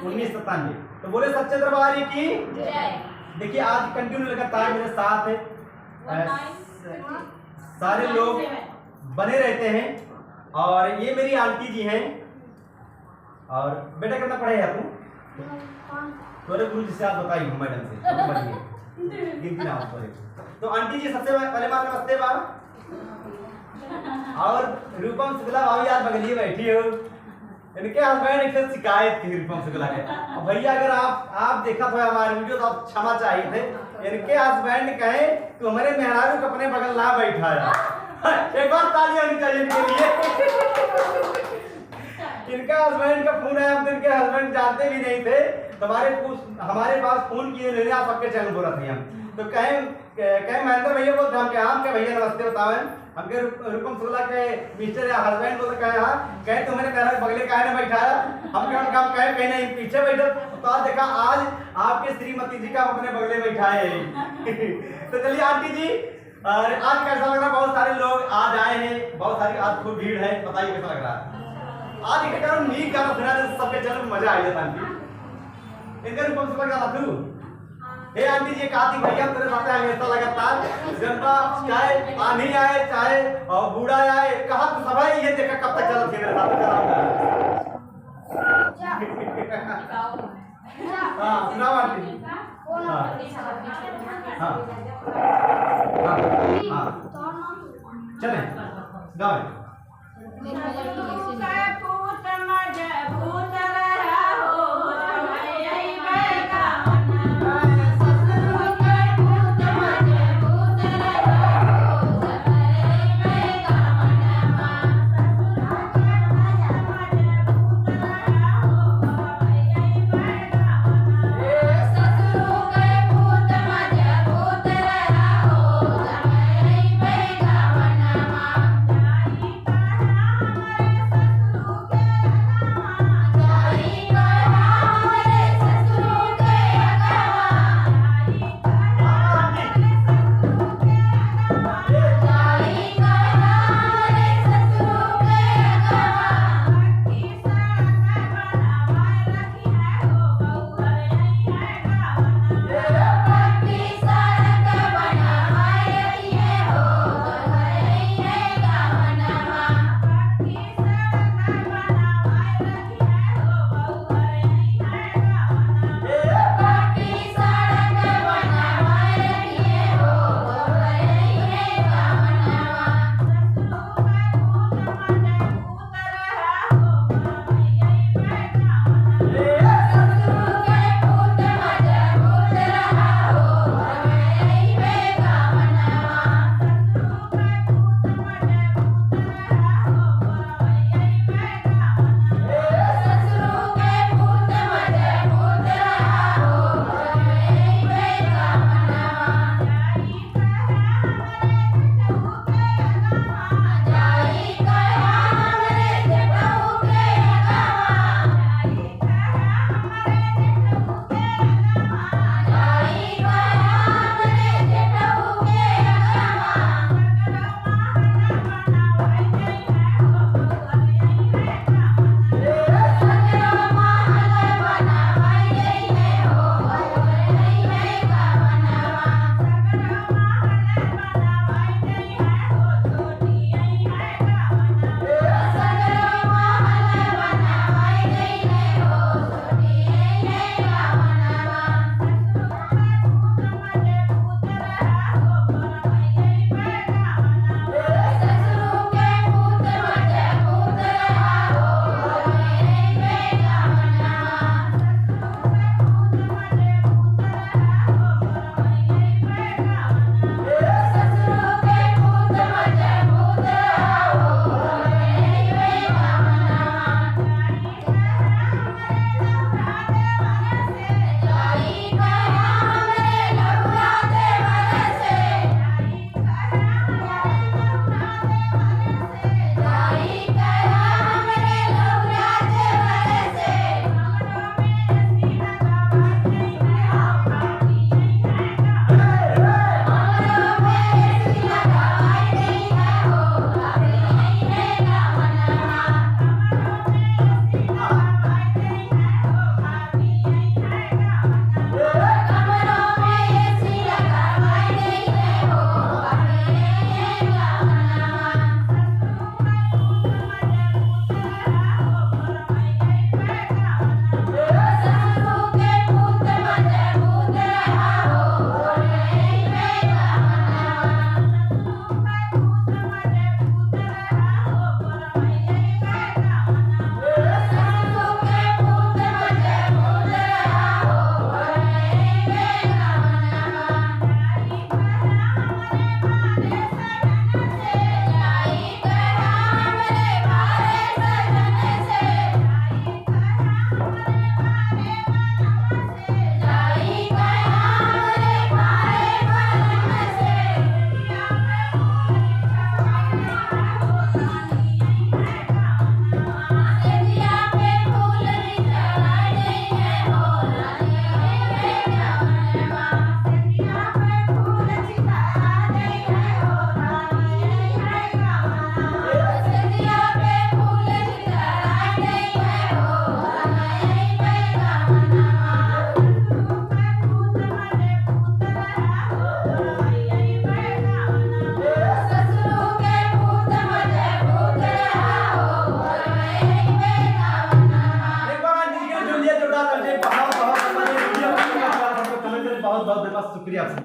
1997। तो बोले सच्चे दरबार की। देखिए आज कंटिन्यू लगातार मेरे साथ सारे लोग बने रहते हैं। और ये मेरी आंटी जी हैं। और बेटा कितना पढ़े हैं तू? तोरे गुरु जी से आप बताइए मैडम से गिनती ना हो। तो आंटी जी सबसे पहले बार नमस्ते बा। और रूपम शुक्ला भाभी आज बगलिए बैठी हो। इनके हस्बैंड एक शिकायत थी रूपम शुक्ला के। भैया अगर आप देखा तो हमारे वीडियो तो आप क्षमा चाहिए थे। इनके हस्बैंड कहे तो हमारे मेहरारू को अपने बगल ना बैठाया। एक बार तालियां होनी चाहिए इनके लिए। इनका हस्बैंड का फोन है, हम तो इनके हस्बैंड जानते भी नहीं थे। हमारे पास फोन किए उन्होंने आप सबके चैनल बोला था हम। तो कहे महेंद्र भैया बोलते हम क्या भैया नमस्ते बतावे। हमके रूपम शुक्ला के मिस्टर या हस्बैंड बोलते कहे हाँ कहे तुम्हारे मेहरारू बगले काहे ना बैठाया। हम कहे कहीं नहीं पीछे बैठो। तो आज देखा आज आपके श्रीमती जी का अपने बगले बैठाए। तो चलिए आंटी जी और आज कैसा लग रहा है? बहुत सारे लोग आज आए हैं, बहुत सारी आज खूब भीड़ है। बताइए कैसा लग रहा है? आज एक कारण नीक गाना सुना दे सबके चैनल में मजा आ जाता आंटी। इनका रूपम शुक्ला का साथू हे आंटी जी कहा थी भैया तेरे साथ हमेशा लगातार जनता चाहे आनी आए चाहे और बूढ़ा आए कहा तो सब ये देखा कब तक चल मेरे साथ हाँ सुनाओ आंटी। हाँ चले गाओ। आप